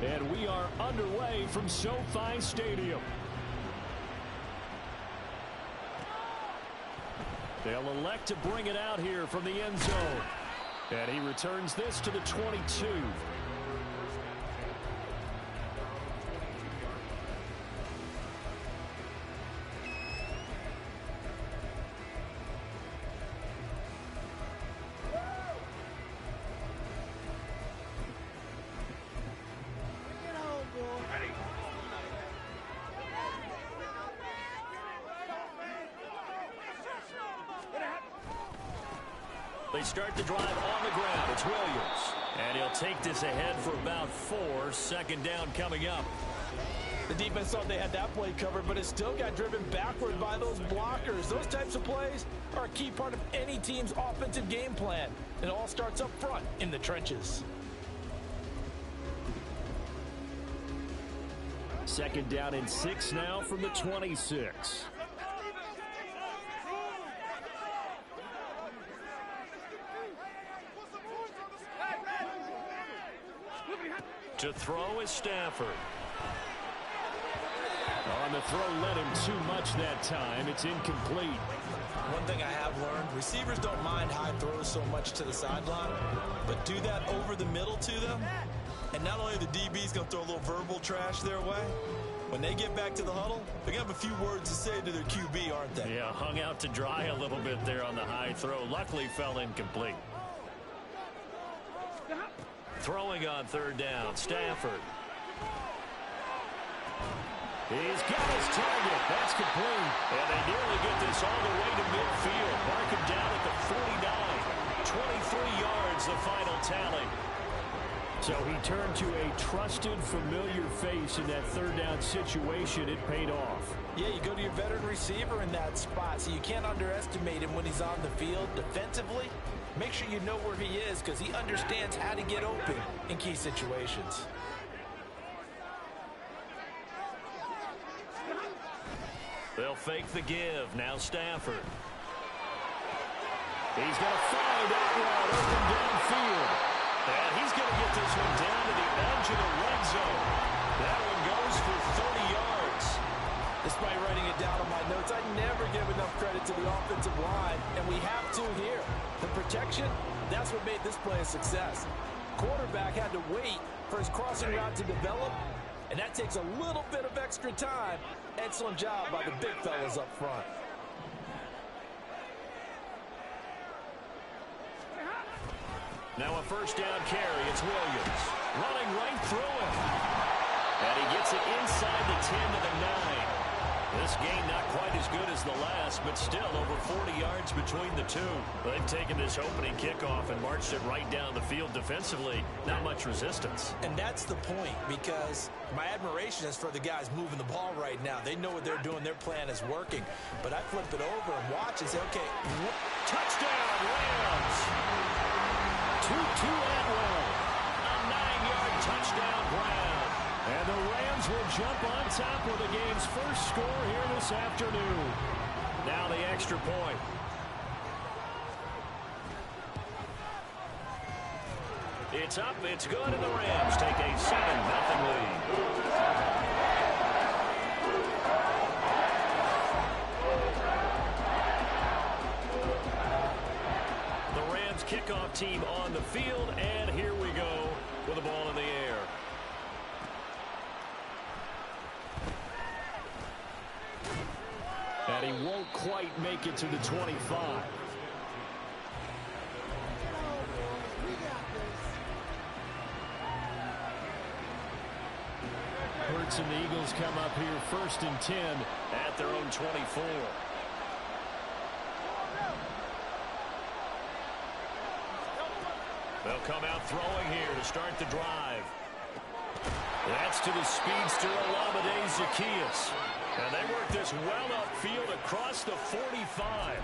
And we are underway from SoFi Stadium. They'll elect to bring it out here from the end zone. And he returns this to the 22. They start the drive on the ground. It's Williams. And he'll take this ahead for about 4. Second down coming up. The defense thought they had that play covered, but it still got driven backward by those blockers. Those types of plays are a key part of any team's offensive game plan. It all starts up front in the trenches. Second down and 6 now from the 26. To throw is Stafford. On the throw, led him too much that time. It's incomplete. One thing I have learned, receivers don't mind high throws so much to the sideline, but do that over the middle to them, and not only the DB's going to throw a little verbal trash their way, when they get back to the huddle, they're going to have a few words to say to their QB, aren't they? Yeah, hung out to dry a little bit there on the high throw. Luckily fell incomplete. Throwing on third down, Stafford. He's got his target. That's complete. And they nearly get this all the way to midfield. Mark him down at the 49. 23 yards, the final tally. So he turned to a trusted, familiar face in that third down situation. It paid off. Yeah, you go to your veteran receiver in that spot, so you can't underestimate him when he's on the field defensively. Make sure you know where he is because he understands how to get open in key situations. They'll fake the give. Now Stafford. He's going to find that route open downfield. And he's going to get this one down to the edge of the red zone. That one goes for 30 yards. Despite writing it down on my notes, I never give enough credit to the offensive line, and we have to here. The protection, that's what made this play a success. Quarterback had to wait for his crossing route to develop, and that takes a little bit of extra time. Excellent job by the big fellas up front. Now a first down carry. It's Williams. Running right through it. And he gets it inside the 10 to the 9. This game not quite as good as the last, but still over 40 yards between the two. They've taken this opening kickoff and marched it right down the field defensively. Not much resistance. And that's the point, because my admiration is for the guys moving the ball right now. They know what they're doing. Their plan is working. But I flip it over and watch and say, okay, touchdown, Rams! 2-2 Atwell. A 9-yard touchdown Brown. And the Rams will jump on top with the game's first score here this afternoon. Now the extra point. It's up, it's good, and the Rams take a 7-0 lead. The Rams kickoff team on the field, and here we go with the ball in the air. And he won't quite make it to the 25. Hurts and the Eagles come up here 1st and 10 at their own 24. They'll come out throwing here to start the drive. That's to the speedster Olamide Zaccheaus. And they work this well upfield across the 45.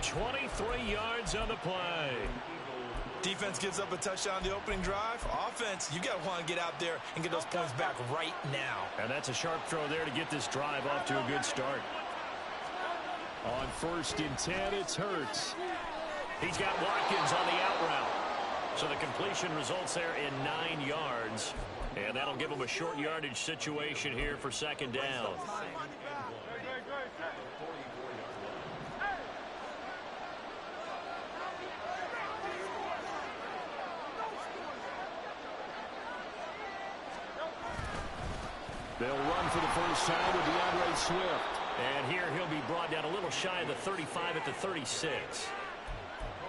23 yards on the play. Defense gives up a touchdown the opening drive. Offense, you got to want to get out there and get those points back right now. And that's a sharp throw there to get this drive off to a good start. On 1st and 10, it's Hurts. He's got Watkins on the out route. So the completion results there in 9 yards. And that'll give them a short yardage situation here for second down. They'll run for the first time with DeAndre Swift. And here he'll be brought down a little shy of the 35 at the 36.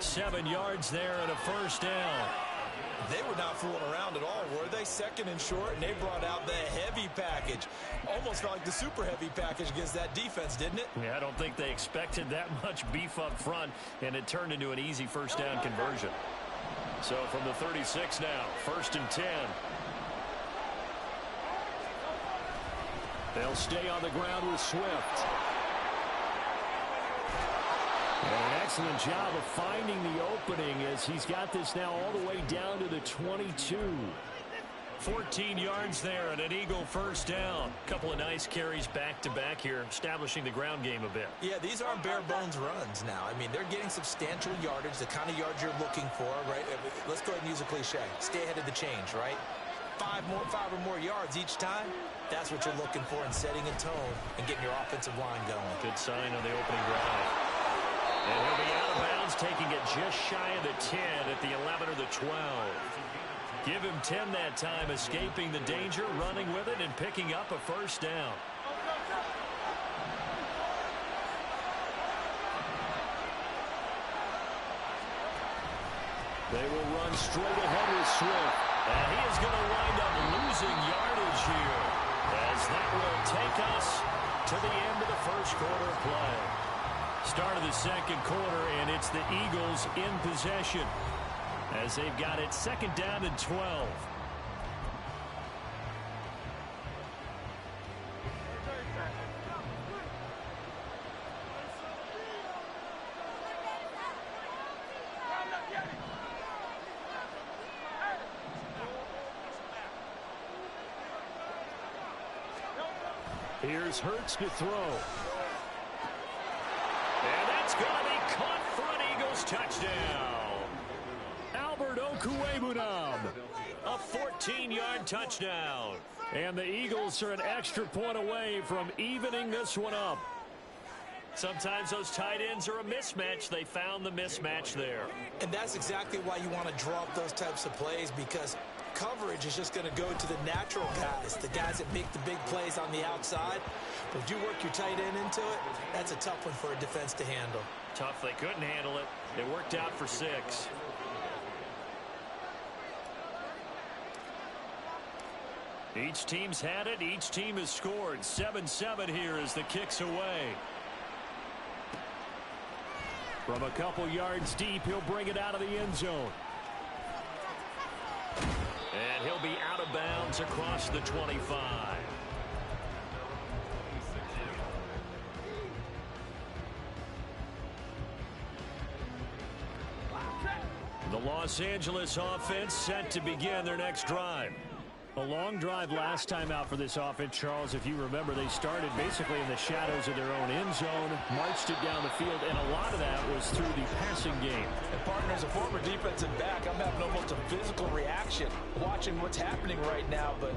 7 yards there and a first down. They were not fooling around at all, were they? Second and short, and they brought out the heavy package. Almost felt like the super heavy package against that defense, didn't it? Yeah, I don't think they expected that much beef up front, and it turned into an easy first down conversion. So from the 36 now, 1st and 10. They'll stay on the ground with Swift. And an excellent job of finding the opening as he's got this now all the way down to the 22. 14 yards there and an Eagle first down. Couple of nice carries back-to-back here, establishing the ground game a bit. Yeah, these aren't bare-bones runs now. I mean, they're getting substantial yardage, the kind of yards you're looking for, right? Let's go ahead and use a cliche. Stay ahead of the change, right? 5 or more yards each time. That's what you're looking for in setting a tone and getting your offensive line going. Good sign on the opening drive. And he'll be out of bounds, taking it just shy of the 10 at the 11 or the 12. Give him 10 that time, escaping the danger, running with it, and picking up a first down. They will run straight ahead with Swift. And he is going to wind up losing yardage here, as that will take us to the end of the first quarter of play. Start of the second quarter, and it's the Eagles in possession as they've got it 2nd down and 12. Here's Hurts to throw. And that's going to be caught for an Eagles touchdown. Albert Okwuegbunam. A 14-yard touchdown. And the Eagles are an extra point away from evening this one up. Sometimes those tight ends are a mismatch. They found the mismatch there. And that's exactly why you want to draw up those types of plays, because coverage is just going to go to the natural guys, the guys that make the big plays on the outside. But if you work your tight end into it, that's a tough one for a defense to handle. Tough. They couldn't handle it. It worked out for 6. Each team's had it. Each team has scored. 7-7 here as the kick's away. From a couple yards deep, he'll bring it out of the end zone. And he'll be out of bounds across the 25. The Los Angeles offense set to begin their next drive. A long drive last time out for this offense, Charles. If you remember, they started basically in the shadows of their own end zone, marched it down the field, and a lot of that was through the passing game. And partner, as a former defensive back, I'm having almost a physical reaction watching what's happening right now. But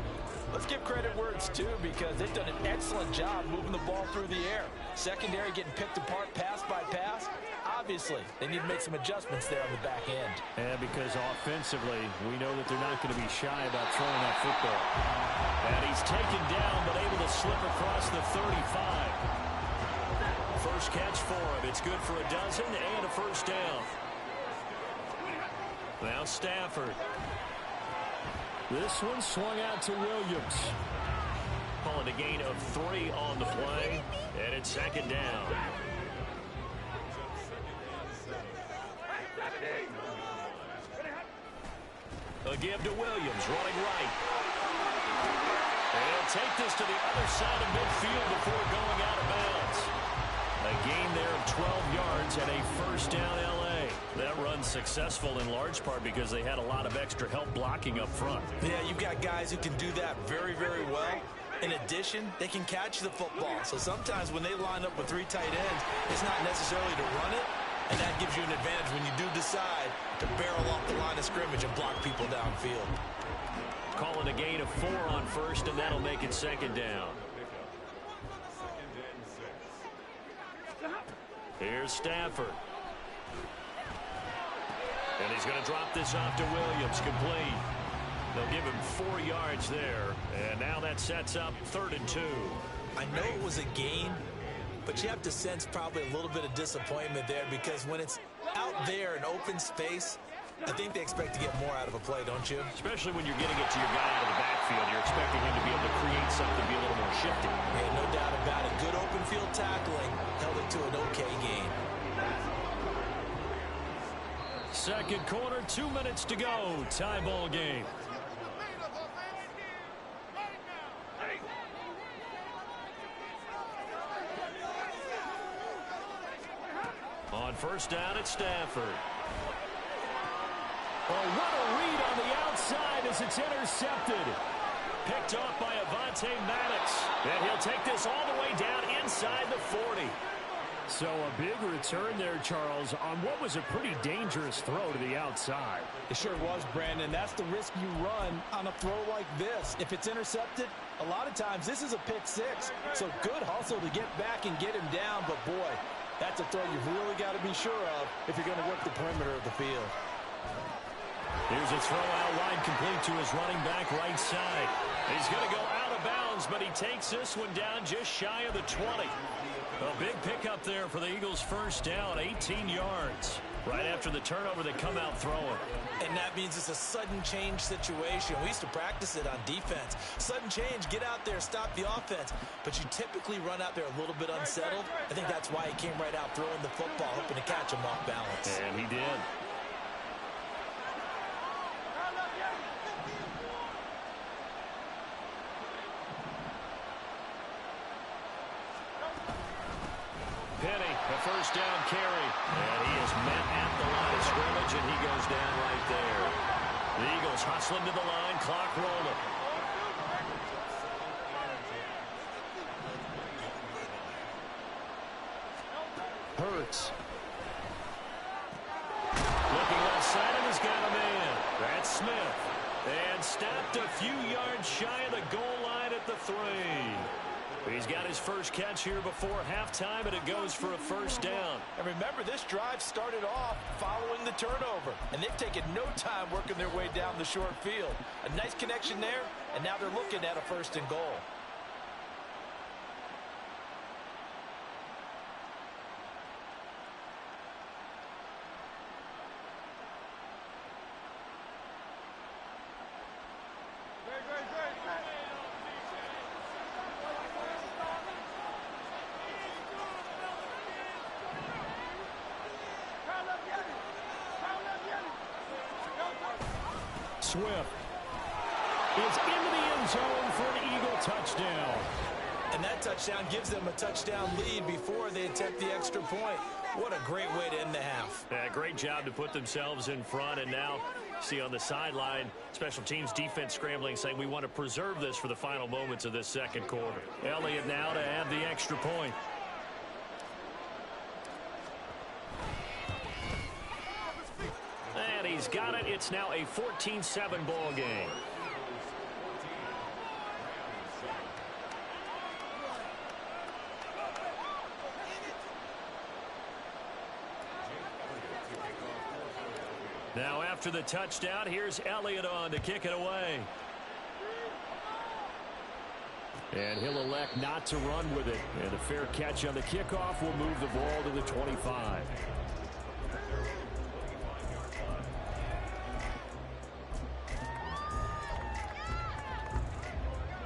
let's give credit where it's due, because they've done an excellent job moving the ball through the air. Secondary getting picked apart pass by pass. Obviously, they need to make some adjustments there on the back end. And because offensively, we know that they're not going to be shy about throwing that football. And he's taken down, but able to slip across the 35. First catch for him. It's good for a dozen and a first down. Now Stafford. This one swung out to Williams. Calling a gain of 3 on the play. And it's 2nd down. A give to Williams, running right. And he'll take this to the other side of midfield before going out of bounds. A gain there of 12 yards and a first down L.A. That run's successful in large part because they had a lot of extra help blocking up front. Yeah, you've got guys who can do that very, very well. In addition, they can catch the football. So sometimes when they line up with 3 tight ends, it's not necessarily to run it. And that gives you an advantage when you do decide to barrel off the line of scrimmage and block people downfield. Calling a gain of 4 on first, and that'll make it second down. Here's Stafford. And he's going to drop this off to Williams, complete. They'll give him 4 yards there, and now that sets up 3rd and 2. I know it was a gain, but you have to sense probably a little bit of disappointment there, because when it's out there in open space, I think they expect to get more out of a play, don't you? Especially when you're getting it to your guy out of the backfield. You're expecting him to be able to create something, be a little more shifty. Yeah, no doubt about it. Good open field tackling held it to an okay gain. Second quarter, 2 minutes to go. Tie ball game. On first down, it's Stafford. Oh, what a read on the outside as it's intercepted. Picked off by Avonte Maddox. And he'll take this all the way down inside the 40. So a big return there, Charles, on what was a pretty dangerous throw to the outside. It sure was, Brandon. That's the risk you run on a throw like this. If it's intercepted, a lot of times this is a pick 6. So good hustle to get back and get him down. But, boy, that's a throw you've really got to be sure of if you're going to work the perimeter of the field. Here's a throw out wide, complete to his running back right side. He's going to go out of bounds, but he takes this one down just shy of the 20. A big pickup there for the Eagles' first down, 18 yards. Right after the turnover, they come out throwing. And that means it's a sudden change situation. We used to practice it on defense. Sudden change, get out there, stop the offense. But you typically run out there a little bit unsettled. I think that's why he came right out throwing the football, hoping to catch him off balance. And he did. Penny, a first down carry. And he is met at the line of scrimmage, and he goes down right there. The Eagles hustling to the line, clock rolling. Hurts. Looking left side, and he's got a man. That's Smith. And stopped a few yards shy of the goal line at the 3. He's got his first catch here before halftime, and it goes for a first down. And remember, this drive started off following the turnover, and they've taken no time working their way down the short field. A nice connection there, and now they're looking at a 1st and goal. Swift is into the end zone for an Eagle touchdown. And that touchdown gives them a touchdown lead before they attempt the extra point. What a great way to end the half. Yeah, great job to put themselves in front, and now see on the sideline, special teams defense scrambling, saying we want to preserve this for the final moments of this second quarter. Elliott now to add the extra point. And he's got it. It's now a 14-7 ball game. Now after the touchdown, here's Elliott on to kick it away. And he'll elect not to run with it. And a fair catch on the kickoff will move the ball to the 25.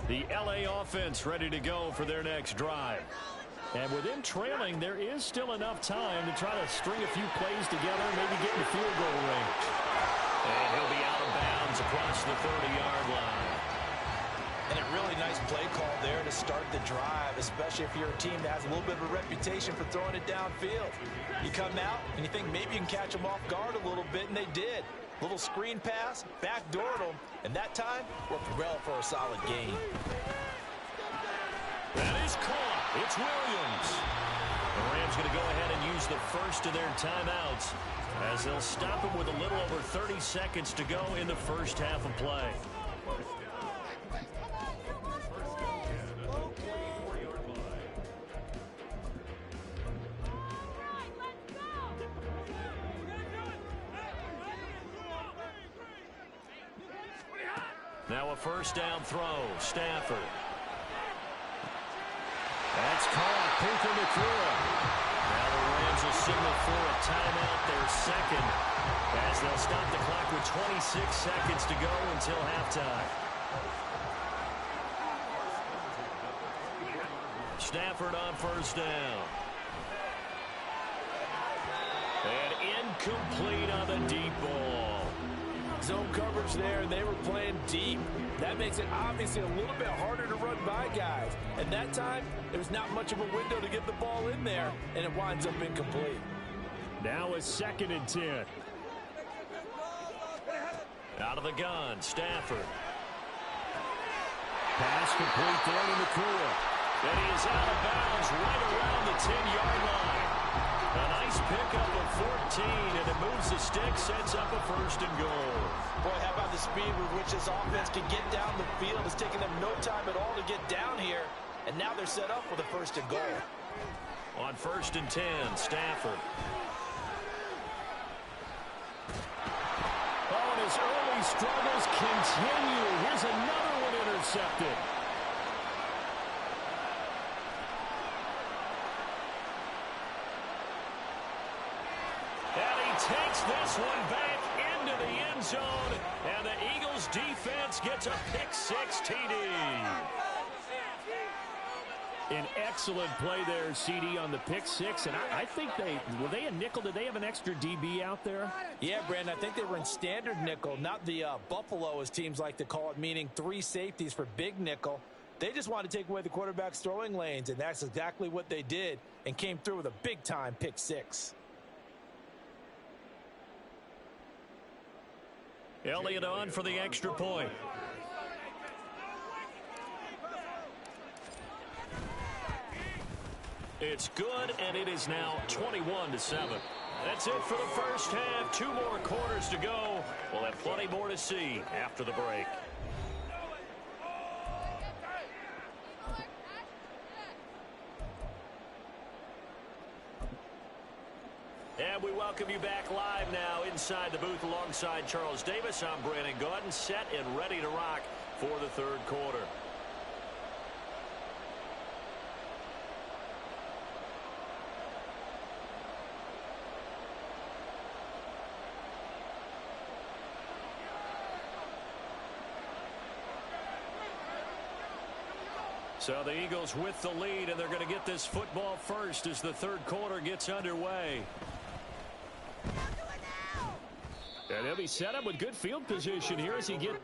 The LA offense ready to go for their next drive. And with them trailing, there is still enough time to try to string a few plays together, maybe get in the field goal range. And he'll be out of bounds across the 30-yard line. And a really nice play call there to start the drive, especially if you're a team that has a little bit of a reputation for throwing it downfield. You come out and you think maybe you can catch them off guard a little bit, and they did. Little screen pass, backdoored them, and that time worked well for a solid gain. That is caught. It's Williams. The Rams going to go ahead and use the first of their timeouts as they'll stop them with a little over 30 seconds to go in the first half of play. Now a first down throw. Stafford. That's caught. Puka Nakua. Now the Rams will signal for a timeout, their second, as they'll stop the clock with 26 seconds to go until halftime. Stafford on first down. And incomplete on the deep ball. Zone coverage there, and they were playing deep. That makes it obviously a little bit harder to run by guys. And that time, there's not much of a window to get the ball in there, and it winds up incomplete. Now a 2nd and 10. Out of the gun, Stafford. Pass complete there to Nakua. And he is out of bounds right around the 10-yard line. A nice pickup of 14, and it moves the stick, sets up a first and goal. Boy, how about the speed with which this offense can get down the field? It's taking them no time at all to get down here, and now they're set up with a first and goal. On first and 10, Stafford. Oh, and his early struggles continue. Here's another one intercepted. Takes this one back into the end zone, and the Eagles defense gets a pick-6 TD. An excellent play there, CD, on the pick-6, and I think were they a nickel? Did they have an extra DB out there? Yeah, Brandon, I think they were in standard nickel, not the Buffalo, as teams like to call it, meaning 3 safeties for big nickel. They just wanted to take away the quarterback's throwing lanes, and that's exactly what they did, and came through with a big-time pick-6. Elliott on for the extra point. It's good, and it is now 21-7. That's it for the first half. 2 more quarters to go. We'll have plenty more to see after the break. And we welcome you back live now inside the booth alongside Charles Davis. I'm Brandon Gaudin, set and ready to rock for the third quarter. So the Eagles with the lead, and they're going to get this football first as the third quarter gets underway. And they'll be set up with good field position here as he gets